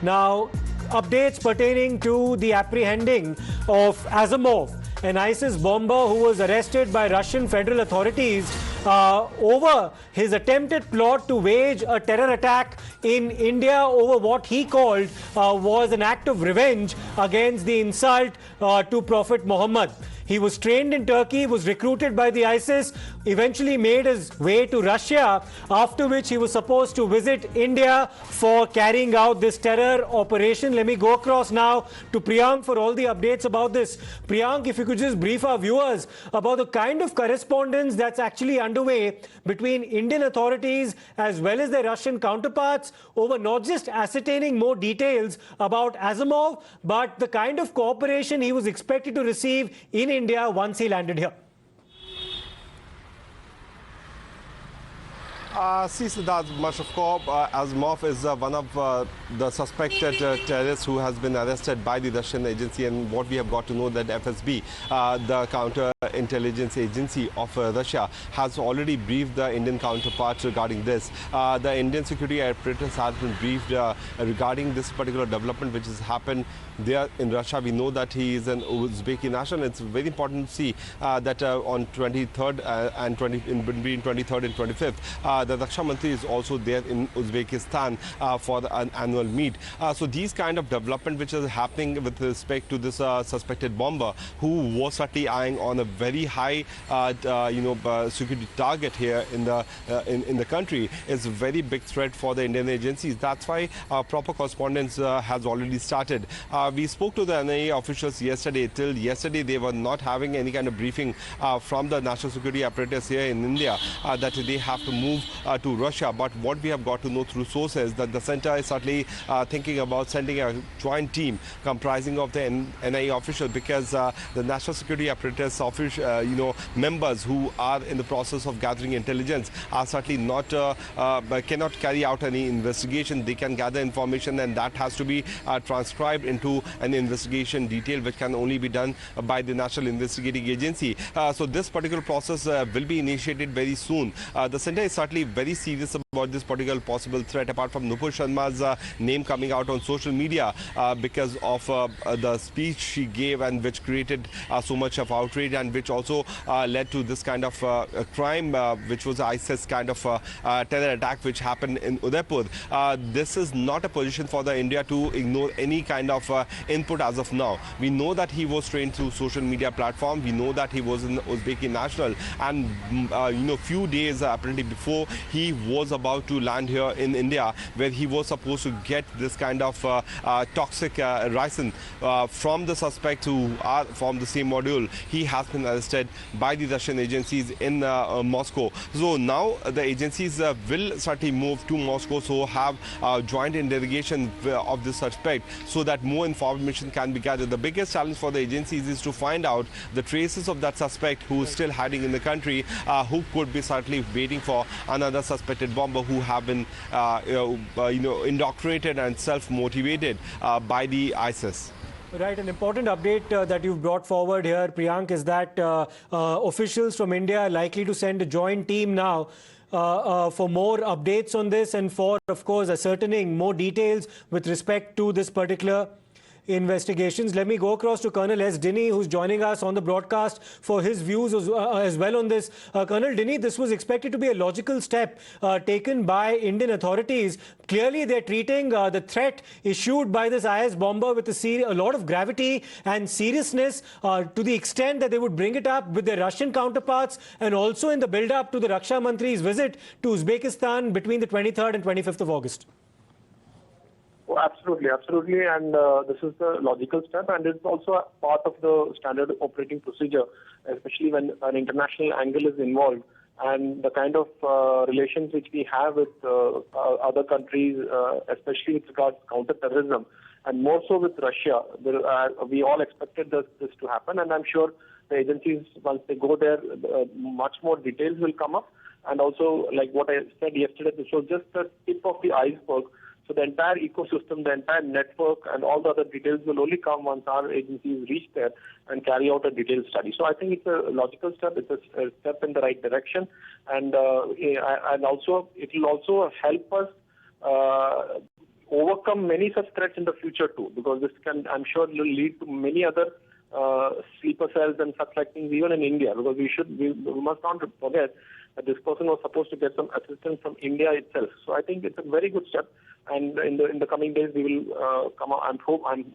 Now, updates pertaining to the apprehending of Azimov, an ISIS bomber who was arrested by Russian federal authorities over his attempted plot to wage a terror attack in India over what he called was an act of revenge against the insult to Prophet Mohammad. He was trained in Turkey, was recruited by the ISIS, eventually made his way to Russia, after which he was supposed to visit India for carrying out this terror operation. Let me go across now to Priyank for all the updates about this. Priyank, if you could just brief our viewers about the kind of correspondence that's actually underway between Indian authorities as well as their Russian counterparts over not just ascertaining more details about Azimov, but the kind of cooperation he was expected to receive in India once he landed here. See, Siddharth Mashkovko, Azimov is one of the suspected terrorists who has been arrested by the Russian agency, and what we have got to know that FSB, the counter-intelligence agency of Russia, has already briefed the Indian counterparts regarding this. The Indian security apparatus has been briefed regarding this particular development which has happened there in Russia. We know that he is an Uzbeki national. It's very important to see that on 23rd and in between 23rd and 25th, the Raksha Mantri is also there in Uzbekistan for an annual meet. So these kind of development which is happening with respect to this suspected bomber, who was certainly eyeing on a very high security target here in the country, is a very big threat for the Indian agencies. That's why proper correspondence has already started. We spoke to the NIA officials yesterday. Till yesterday, they were not having any kind of briefing from the national security apparatus here in India that they have to move to Russia. But what we have got to know through sources that the center is certainly thinking about sending a joint team comprising of the NIA officials, because the national security apparatus members who are in the process of gathering intelligence are certainly not cannot carry out any investigation. They can gather information, and that has to be transcribed into an investigation detail, which can only be done by the National Investigating Agency. So this particular process will be initiated very soon. The center is certainly very serious about this particular possible threat, apart from Nupur Sharma's name coming out on social media because of the speech she gave, and which created so much of outrage, and which also led to this kind of crime, which was ISIS kind of terror attack which happened in Udaipur. This is not a position for the India to ignore any kind of input as of now. We know that he was trained through social media platform. We know that he was an Uzbeki national, and few days apparently before, he was about to land here in India, where he was supposed to get this kind of toxic ricin from the suspects who are from the same module. He has been arrested by the Russian agencies in Moscow. So now the agencies will certainly move to Moscow, so have joint interrogation of this suspect, so that more information can be gathered. The biggest challenge for the agencies is to find out the traces of that suspect who is still hiding in the country, who could be certainly waiting for another suspected bomber who have been indoctrinated and self-motivated by the ISIS. Right, an important update that you've brought forward here, Priyank, is that officials from India are likely to send a joint team now for more updates on this, and for, of course, ascertaining more details with respect to this particular investigations. Let me go across to Colonel S. Dinny, who's joining us on the broadcast for his views as well on this. Colonel Dinny, this was expected to be a logical step taken by Indian authorities. Clearly, they're treating the threat issued by this IS bomber with a lot of gravity and seriousness, to the extent that they would bring it up with their Russian counterparts, and also in the build-up to the Raksha Mantri's visit to Uzbekistan between the 23rd and 25th of August. Oh, absolutely, absolutely, and this is the logical step, and it's also a part of the standard operating procedure, especially when an international angle is involved, and the kind of relations which we have with other countries, especially with regards to counter-terrorism, and more so with Russia. We all expected this to happen, and I'm sure the agencies, once they go there, much more details will come up. And also, like what I said yesterday, this was just the tip of the iceberg. So the entire ecosystem, the entire network, and all the other details will only come once our agencies reach there and carry out a detailed study. So I think it's a logical step. It's a step in the right direction, and also it will also help us overcome many such threats in the future too, because this can, I'm sure, will lead to many other sleeper cells and such like things even in India, because we must not forget that this person was supposed to get some assistance from India itself. So I think it's a very good step, and in the coming days we will come out. I'm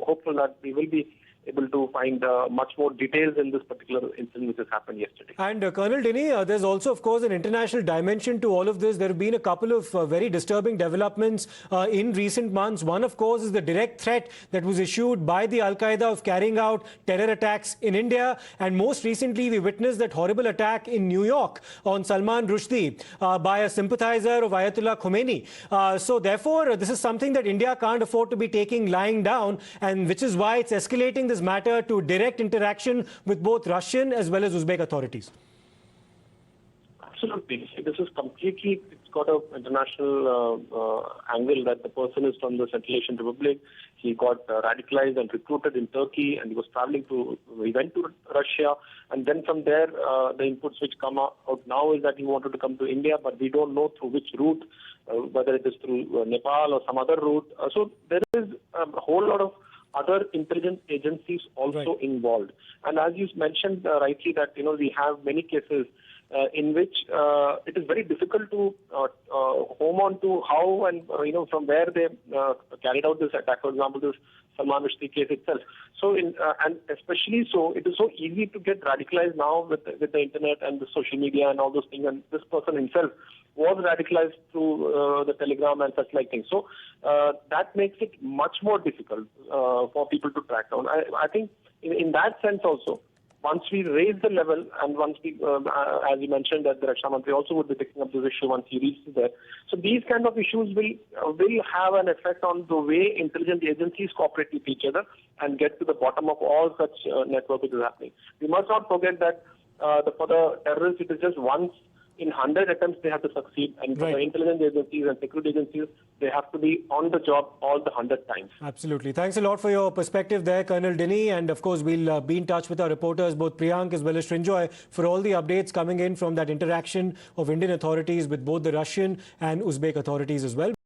hopeful that we will be able to find much more details in this particular incident which has happened yesterday. And Colonel Dinny, there's also, of course, an international dimension to all of this. There have been a couple of very disturbing developments in recent months. One, of course, is the direct threat that was issued by the Al-Qaeda of carrying out terror attacks in India. And most recently, we witnessed that horrible attack in New York on Salman Rushdie by a sympathizer of Ayatollah Khomeini. So therefore, this is something that India can't afford to be taking lying down, and which is why it's escalating this matter to direct interaction with both Russian as well as Uzbek authorities. Absolutely. This is completely, it's got an international angle that the person is from the Central Asian Republic. He got radicalized and recruited in Turkey, and he was traveling he went to Russia, and then from there, the inputs which come out now is that he wanted to come to India, but we don't know through which route, whether it is through Nepal or some other route. So there is a whole lot of other intelligence agencies also involved. And as you mentioned rightly that, we have many cases in which it is very difficult to home on to how and, from where they carried out this attack. For example, this Salman Rushdie case itself. So, and especially so, it is so easy to get radicalized now with the internet and the social media and all those things. And this person himself was radicalized through the Telegram and such like things. So that makes it much more difficult for people to track down. I think in that sense also, once we raise the level and once we, as you mentioned, that the Raksha Mantri also would be picking up this issue once he reaches there. So these kind of issues will have an effect on the way intelligence agencies cooperate with each other and get to the bottom of all such network which is happening. We must not forget that for the terrorists, it is just once in 100 attempts they have to succeed, and for the intelligence agencies and security agencies, they have to be on the job all the 100 times. Absolutely. Thanks a lot for your perspective there, Colonel Dinny. And of course, we'll be in touch with our reporters, both Priyank as well as Srinjoy, for all the updates coming in from that interaction of Indian authorities with both the Russian and Uzbek authorities as well.